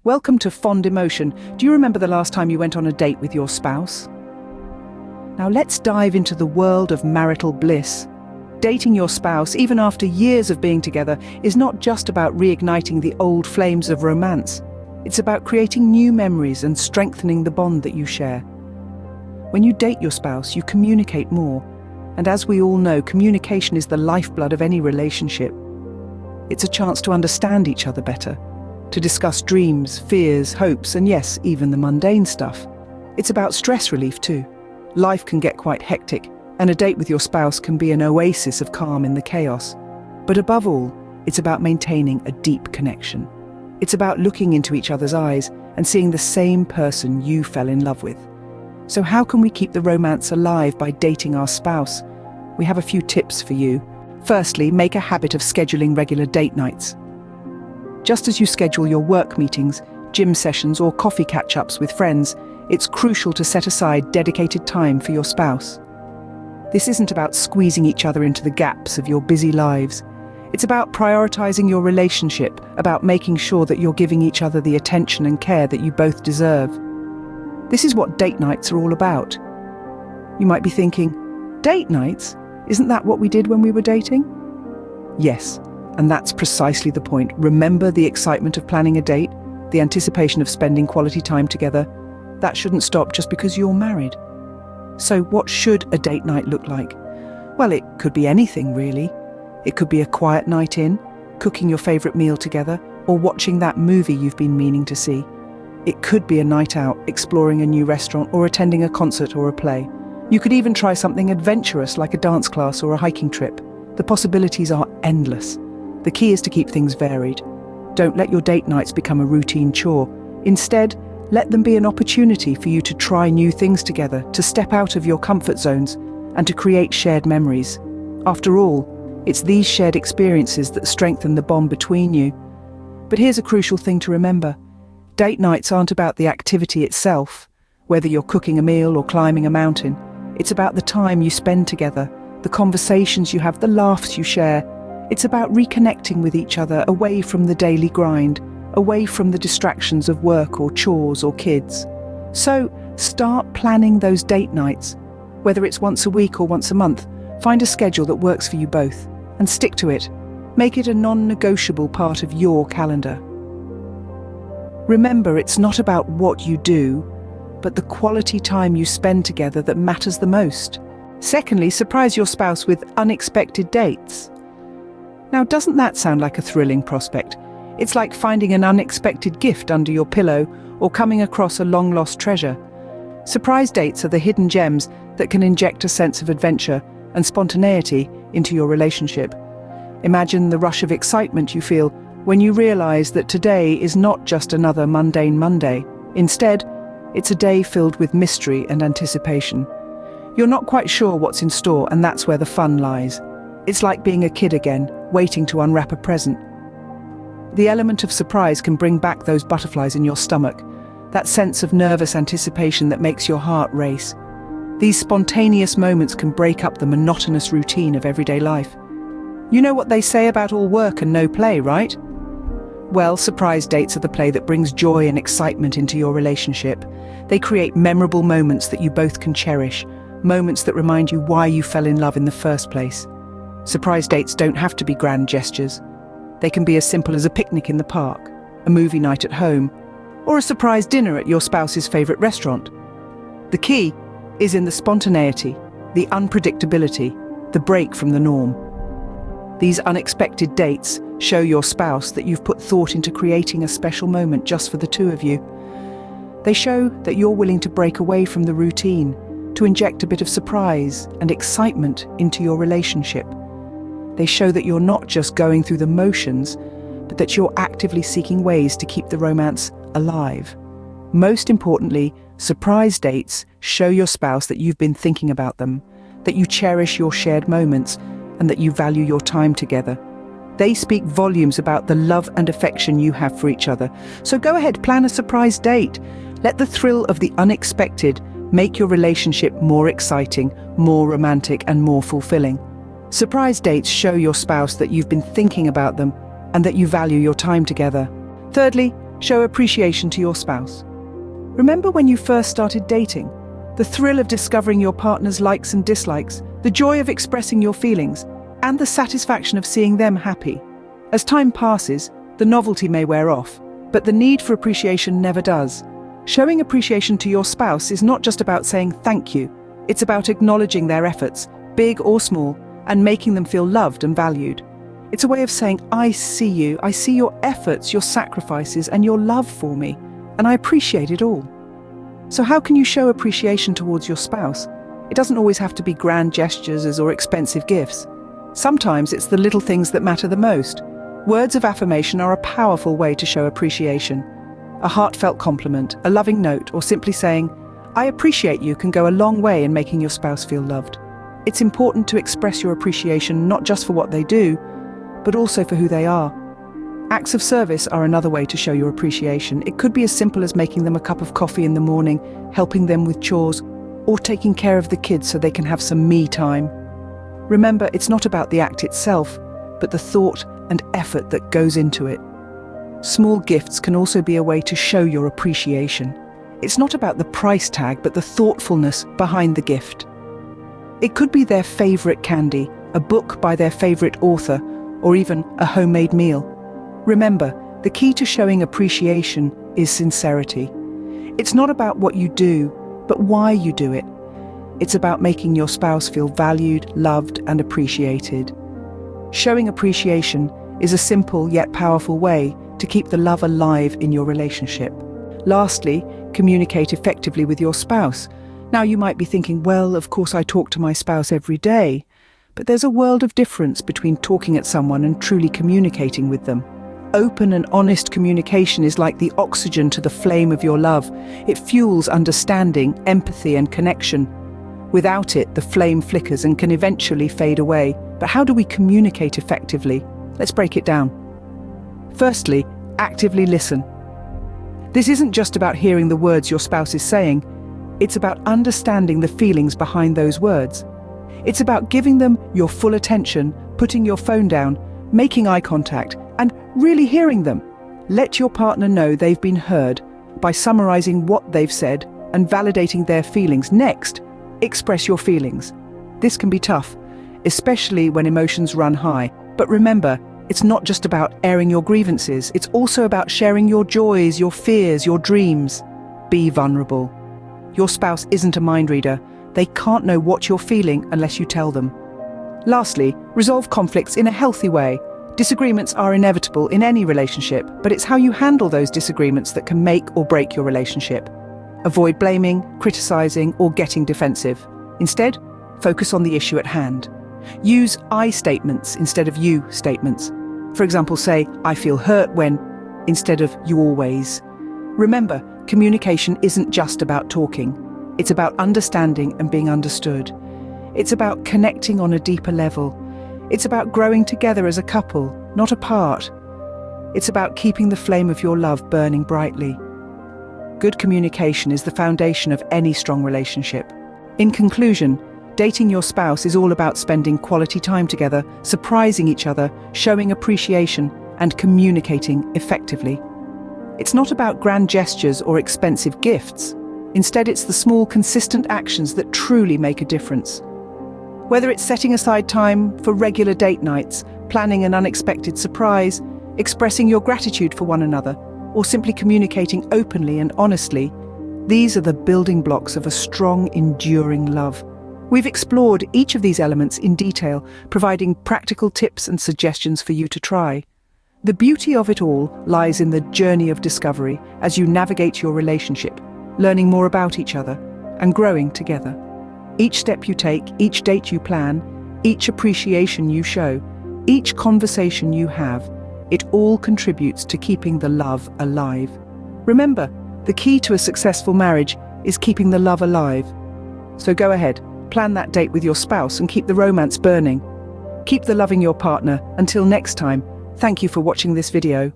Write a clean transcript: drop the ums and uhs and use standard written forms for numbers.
Welcome to Fond Emotion. Do you remember the last time you went on a date with your spouse? Now let's dive into the world of marital bliss. Dating your spouse, even after years of being together, is not just about reigniting the old flames of romance. It's about creating new memories and strengthening the bond that you share. When you date your spouse, you communicate more. And as we all know, communication is the lifeblood of any relationship. It's a chance to understand each other better, to discuss dreams, fears, hopes, and yes, even the mundane stuff. It's about stress relief too. Life can get quite hectic, and a date with your spouse can be an oasis of calm in the chaos. But above all, it's about maintaining a deep connection. It's about looking into each other's eyes and seeing the same person you fell in love with. So how can we keep the romance alive by dating our spouse? We have a few tips for you. Firstly, make a habit of scheduling regular date nights. Just as you schedule your work meetings, gym sessions, or coffee catch-ups with friends, it's crucial to set aside dedicated time for your spouse. This isn't about squeezing each other into the gaps of your busy lives. It's about prioritizing your relationship, about making sure that you're giving each other the attention and care that you both deserve. This is what date nights are all about. You might be thinking, date nights? Isn't that what we did when we were dating? Yes. And that's precisely the point. Remember the excitement of planning a date, the anticipation of spending quality time together. That shouldn't stop just because you're married. So what should a date night look like? Well, it could be anything really. It could be a quiet night in, cooking your favorite meal together, or watching that movie you've been meaning to see. It could be a night out, exploring a new restaurant, or attending a concert or a play. You could even try something adventurous like a dance class or a hiking trip. The possibilities are endless. The key is to keep things varied. Don't let your date nights become a routine chore. Instead, let them be an opportunity for you to try new things together, to step out of your comfort zones, and to create shared memories. After all, it's these shared experiences that strengthen the bond between you. But here's a crucial thing to remember. Date nights aren't about the activity itself, whether you're cooking a meal or climbing a mountain. It's about the time you spend together, the conversations you have, the laughs you share. It's about reconnecting with each other away from the daily grind, away from the distractions of work or chores or kids. So start planning those date nights. Whether it's once a week or once a month, find a schedule that works for you both and stick to it. Make it a non-negotiable part of your calendar. Remember, it's not about what you do, but the quality time you spend together that matters the most. Secondly, surprise your spouse with unexpected dates. Now, doesn't that sound like a thrilling prospect? It's like finding an unexpected gift under your pillow or coming across a long-lost treasure. Surprise dates are the hidden gems that can inject a sense of adventure and spontaneity into your relationship. Imagine the rush of excitement you feel when you realize that today is not just another mundane Monday. Instead, it's a day filled with mystery and anticipation. You're not quite sure what's in store, and that's where the fun lies. It's like being a kid again, waiting to unwrap a present. The element of surprise can bring back those butterflies in your stomach, that sense of nervous anticipation that makes your heart race. These spontaneous moments can break up the monotonous routine of everyday life. You know what they say about all work and no play, right? Well, surprise dates are the play that brings joy and excitement into your relationship. They create memorable moments that you both can cherish, moments that remind you why you fell in love in the first place. Surprise dates don't have to be grand gestures. They can be as simple as a picnic in the park, a movie night at home, or a surprise dinner at your spouse's favorite restaurant. The key is in the spontaneity, the unpredictability, the break from the norm. These unexpected dates show your spouse that you've put thought into creating a special moment just for the two of you. They show that you're willing to break away from the routine, to inject a bit of surprise and excitement into your relationship. They show that you're not just going through the motions, but that you're actively seeking ways to keep the romance alive. Most importantly, surprise dates show your spouse that you've been thinking about them, that you cherish your shared moments, and that you value your time together. They speak volumes about the love and affection you have for each other. So go ahead, plan a surprise date. Let the thrill of the unexpected make your relationship more exciting, more romantic, and more fulfilling. Surprise dates show your spouse that you've been thinking about them and that you value your time together. Thirdly, Show appreciation to your spouse. Remember when you first started dating? The thrill of discovering your partner's likes and dislikes, the joy of expressing your feelings, and the satisfaction of seeing them happy. As time passes, the novelty may wear off, but the need for appreciation never does. Showing appreciation to your spouse is not just about saying thank you, it's about acknowledging their efforts, big or small, and making them feel loved and valued. It's a way of saying, I see you, I see your efforts, your sacrifices, and your love for me, and I appreciate it all. So how can you show appreciation towards your spouse? It doesn't always have to be grand gestures or expensive gifts. Sometimes it's the little things that matter the most. Words of affirmation are a powerful way to show appreciation. A heartfelt compliment, a loving note, or simply saying, I appreciate you can go a long way in making your spouse feel loved. It's important to express your appreciation not just for what they do, but also for who they are. Acts of service are another way to show your appreciation. It could be as simple as making them a cup of coffee in the morning, helping them with chores, or taking care of the kids so they can have some me time. Remember, it's not about the act itself, but the thought and effort that goes into it. Small gifts can also be a way to show your appreciation. It's not about the price tag, but the thoughtfulness behind the gift. It could be their favorite candy, a book by their favorite author, or even a homemade meal. Remember, the key to showing appreciation is sincerity. It's not about what you do, but why you do it. It's about making your spouse feel valued, loved, and appreciated. Showing appreciation is a simple yet powerful way to keep the love alive in your relationship. Lastly, communicate effectively with your spouse. Now you might be thinking, well, of course I talk to my spouse every day, but there's a world of difference between talking at someone and truly communicating with them. Open and honest communication is like the oxygen to the flame of your love. It fuels understanding, empathy, and connection. Without it, the flame flickers and can eventually fade away. But how do we communicate effectively? Let's break it down. Firstly, actively listen. This isn't just about hearing the words your spouse is saying. It's about understanding the feelings behind those words. It's about giving them your full attention, putting your phone down, making eye contact, and really hearing them. Let your partner know they've been heard by summarizing what they've said and validating their feelings. Next, express your feelings. This can be tough, especially when emotions run high. But remember, it's not just about airing your grievances. It's also about sharing your joys, your fears, your dreams. Be vulnerable. Your spouse isn't a mind reader. They can't know what you're feeling unless you tell them. Lastly, resolve conflicts in a healthy way. Disagreements are inevitable in any relationship, but it's how you handle those disagreements that can make or break your relationship. Avoid blaming, criticizing, or getting defensive. Instead, focus on the issue at hand. Use I statements instead of you statements. For example, say, I feel hurt when, instead of you always. Remember, communication isn't just about talking. It's about understanding and being understood. It's about connecting on a deeper level. It's about growing together as a couple, not apart. It's about keeping the flame of your love burning brightly. Good communication is the foundation of any strong relationship. In conclusion, dating your spouse is all about spending quality time together, surprising each other, showing appreciation, and communicating effectively. It's not about grand gestures or expensive gifts. Instead, it's the small, consistent actions that truly make a difference. Whether it's setting aside time for regular date nights, planning an unexpected surprise, expressing your gratitude for one another, or simply communicating openly and honestly, these are the building blocks of a strong, enduring love. We've explored each of these elements in detail, providing practical tips and suggestions for you to try. The beauty of it all lies in the journey of discovery as you navigate your relationship, learning more about each other and growing together. Each step you take, each date you plan, each appreciation you show, each conversation you have, it all contributes to keeping the love alive. Remember, the key to a successful marriage is keeping the love alive. So go ahead, plan that date with your spouse and keep the romance burning. Keep the loving your partner. Until next time, thank you for watching this video.